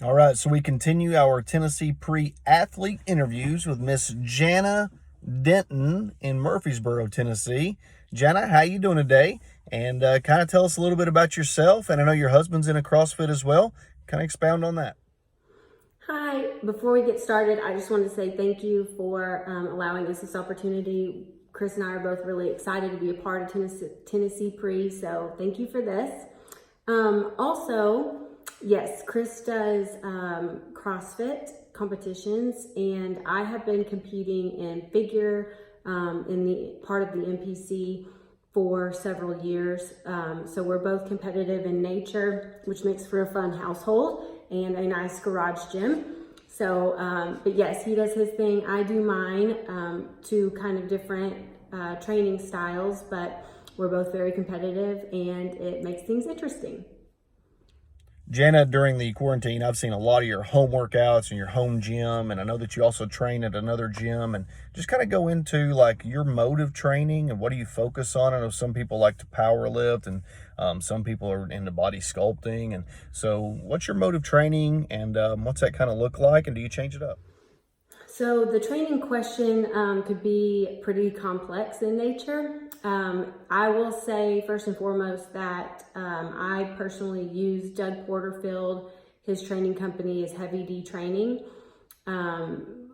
All right, so we continue our Tennessee pre-athlete interviews with Miss Jana Denton in Murfreesboro, Tennessee. Jana, how you doing today? And kind of tell us a little bit about yourself. And I know your husband's in a CrossFit as well. Kind of expound on that. Hi, before we get started, I just wanted to say thank you for allowing us this opportunity. Chris and I are both really excited to be a part of Tennessee Pre, so thank you for this. Also, yes, Chris does CrossFit competitions, and I have been competing in figure in the part of the NPC for several years. So we're both competitive in nature, which makes for a fun household and a nice garage gym. So, but yes, he does his thing. I do mine, two kind of different training styles, but we're both very competitive and it makes things interesting. Jana, during the quarantine, I've seen a lot of your home workouts and your home gym, and I know that you also train at another gym. And just kind of go into like your mode of training and what do you focus on? I know some people like to power lift, and some people are into body sculpting. And so, what's your mode of training, and what's that kind of look like, and do you change it up? So the training question could be pretty complex in nature. I will say first and foremost that I personally use Doug Porterfield. His training company is Heavy D Training.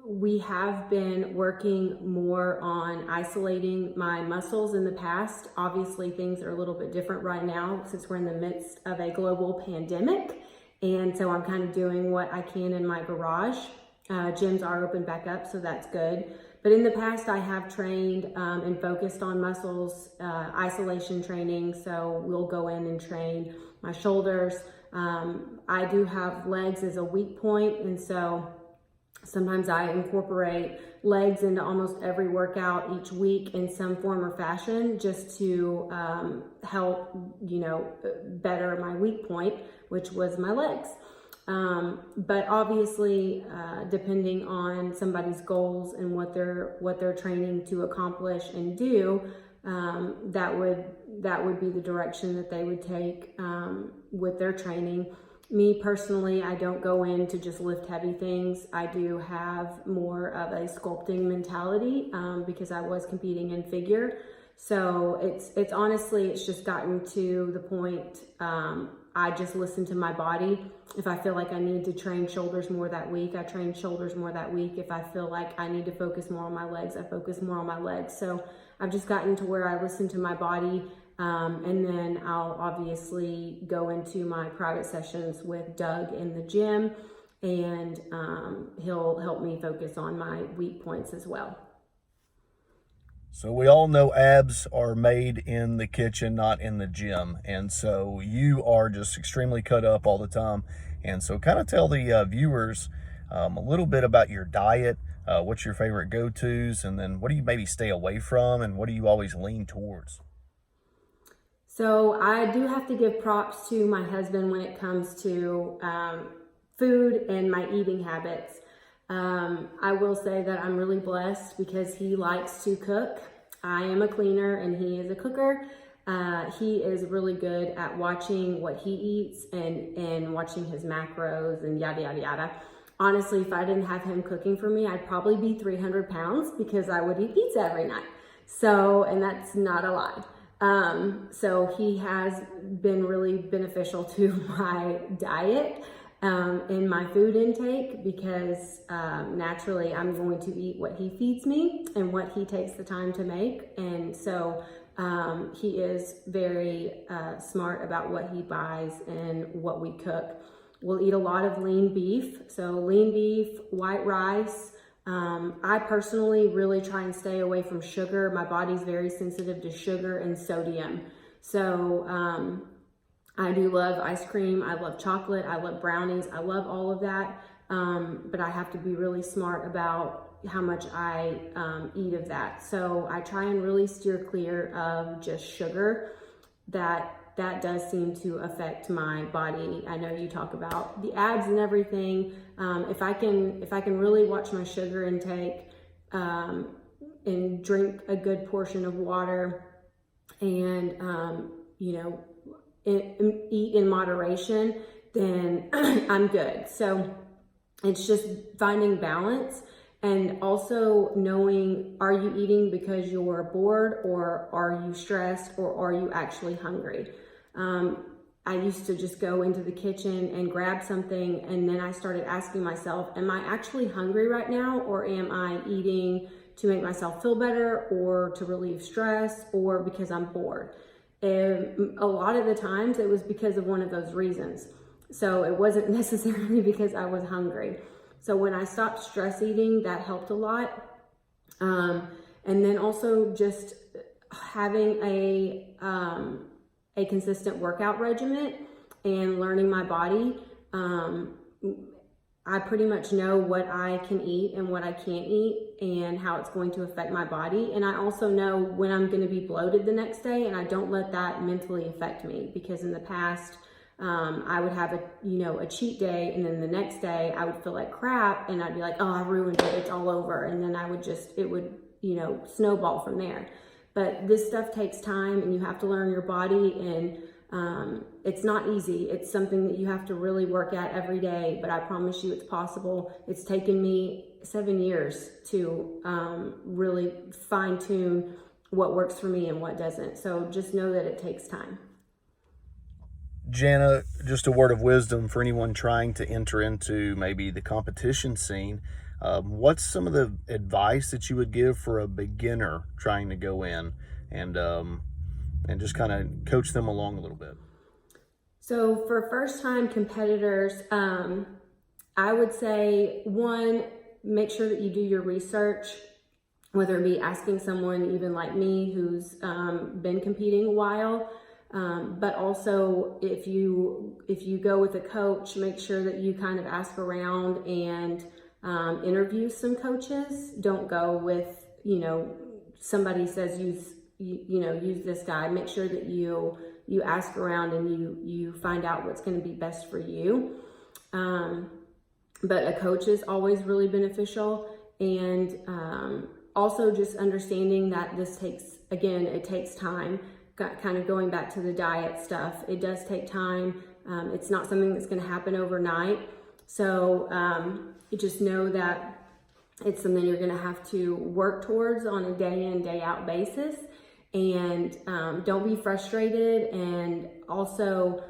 We have been working more on isolating my muscles in the past. Obviously, things are a little bit different right now since we're in the midst of a global pandemic. And so I'm kind of doing what I can in my garage. Gyms are open back up, so that's good. But in the past, I have trained and focused on muscles, isolation training. So we'll go in and train my shoulders. I do have legs as a weak point, and so sometimes I incorporate legs into almost every workout each week in some form or fashion, just to help, better my weak point, which was my legs. But obviously, depending on somebody's goals and what they're training to accomplish and do, that would be the direction that they would take with their training. Me personally, I don't go in to just lift heavy things. I do have more of a sculpting mentality because I was competing in figure. So it's honestly, it's just gotten to the point, I just listen to my body. If I feel like I need to train shoulders more that week, I train shoulders more that week. If I feel like I need to focus more on my legs, I focus more on my legs. So I've just gotten to where I listen to my body, and then I'll obviously go into my private sessions with Doug in the gym, and he'll help me focus on my weak points as well. So we all know abs are made in the kitchen, not in the gym. And so you are just extremely cut up all the time. And so kind of tell the viewers a little bit about your diet, what's your favorite go-tos, and then what do you maybe stay away from, and what do you always lean towards? So I do have to give props to my husband when it comes to food and my eating habits. I will say that I'm really blessed because he likes to cook. I am a cleaner and he is a cooker. He is really good at watching what he eats and watching his macros and yada, yada, yada. Honestly, if I didn't have him cooking for me, I'd probably be 300 pounds because I would eat pizza every night. So, and that's not a lie. So he has been really beneficial to my diet. In my food intake, because naturally I'm going to eat what he feeds me and what he takes the time to make. And so he is very smart about what he buys and what we cook. We'll eat a lot of lean beef. So lean beef, white rice. I personally really try and stay away from sugar. My body's very sensitive to sugar and sodium. So I do love ice cream. I love chocolate. I love brownies. I love all of that. But I have to be really smart about how much I eat of that. So I try and really steer clear of just sugar. That does seem to affect my body. I know you talk about the abs and everything. If I can really watch my sugar intake and drink a good portion of water and eat in moderation, then I'm good. So it's just finding balance, and also knowing, are you eating because you're bored, or are you stressed, or are you actually hungry? I used to just go into the kitchen and grab something, and then I started asking myself, am I actually hungry right now, or am I eating to make myself feel better, or to relieve stress, or because I'm bored? And a lot of the times it was because of one of those reasons. So it wasn't necessarily because I was hungry. So when I stopped stress eating, that helped a lot. And then also just having a consistent workout regimen and learning my body. I pretty much know what I can eat and what I can't eat and how it's going to affect my body. And I also know when I'm going to be bloated the next day, and I don't let that mentally affect me, because in the past, I would have a cheat day, and then the next day I would feel like crap, and I'd be like, oh, I ruined it, it's all over. And then it would snowball from there. But this stuff takes time, and you have to learn your body, and it's not easy. It's something that you have to really work at every day, but I promise you it's possible. It's taken me 7 years to really fine tune what works for me and what doesn't. So just know that it takes time. Jana, just a word of wisdom for anyone trying to enter into maybe the competition scene. What's some of the advice that you would give for a beginner trying to go in and just kind of coach them along a little bit? So for first-time competitors, I would say, one, make sure that you do your research, whether it be asking someone even like me who's been competing a while. But also if you go with a coach, make sure that you kind of ask around and interview some coaches. Don't go with, somebody says use this guy. Make sure that you ask around and you find out what's going to be best for you. But a coach is always really beneficial. And also just understanding that it takes time. Kind of going back to the diet stuff, it does take time. It's not something that's going to happen overnight. So you just know that it's something you're going to have to work towards on a day in, day out basis. And don't be frustrated. And also,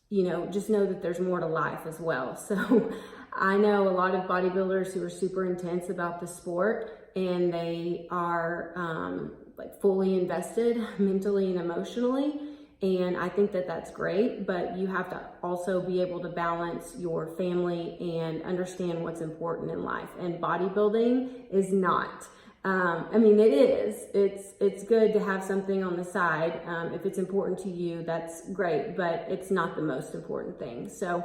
just know that there's more to life as well. So I know a lot of bodybuilders who are super intense about the sport, and they are fully invested mentally and emotionally. And I think that that's great, but you have to also be able to balance your family and understand what's important in life. And bodybuilding is not. It is. It's good to have something on the side. If it's important to you, that's great, but it's not the most important thing. So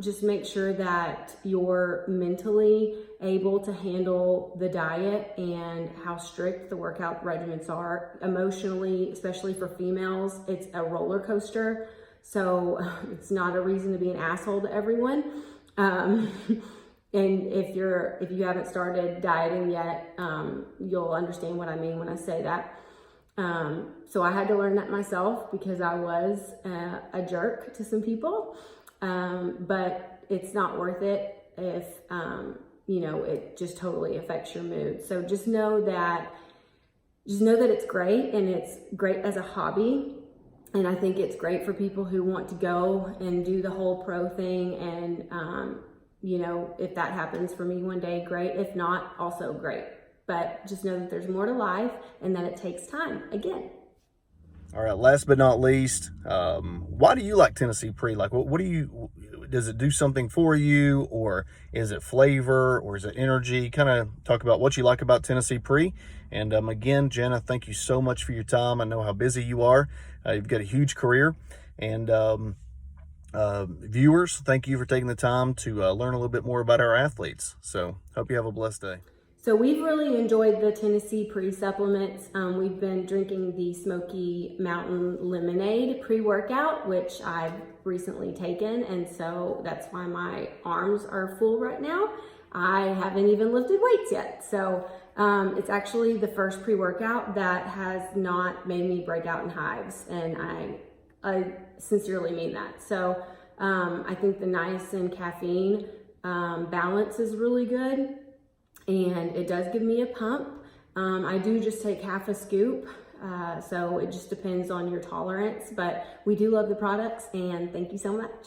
just make sure that you're mentally able to handle the diet and how strict the workout regimens are. Emotionally, especially for females, it's a roller coaster. So it's not a reason to be an asshole to everyone. And if you haven't started dieting yet, you'll understand what I mean when I say that. So I had to learn that myself because I was a jerk to some people. But it's not worth it if, it just totally affects your mood. So just know that it's great, and it's great as a hobby. And I think it's great for people who want to go and do the whole pro thing. And, if that happens for me one day, great. If not, also great. But just know that there's more to life and that it takes time again. All right, last but not least, why do you like Tennessee Pre? Like, does it do something for you, or is it flavor, or is it energy? Kind of talk about what you like about Tennessee Pre. And again, Jana, thank you so much for your time. I know how busy you are. You've got a huge career. And viewers, thank you for taking the time to learn a little bit more about our athletes. So hope you have a blessed day. So we've really enjoyed the Tennessee pre-supplements. We've been drinking the Smoky Mountain Lemonade pre-workout, which I've recently taken, and so that's why my arms are full right now. I haven't even lifted weights yet. So it's actually the first pre-workout that has not made me break out in hives, and I sincerely mean that. So I think the niacin caffeine balance is really good, and it does give me a pump. I do just take half a scoop, so it just depends on your tolerance, but we do love the products, and thank you so much.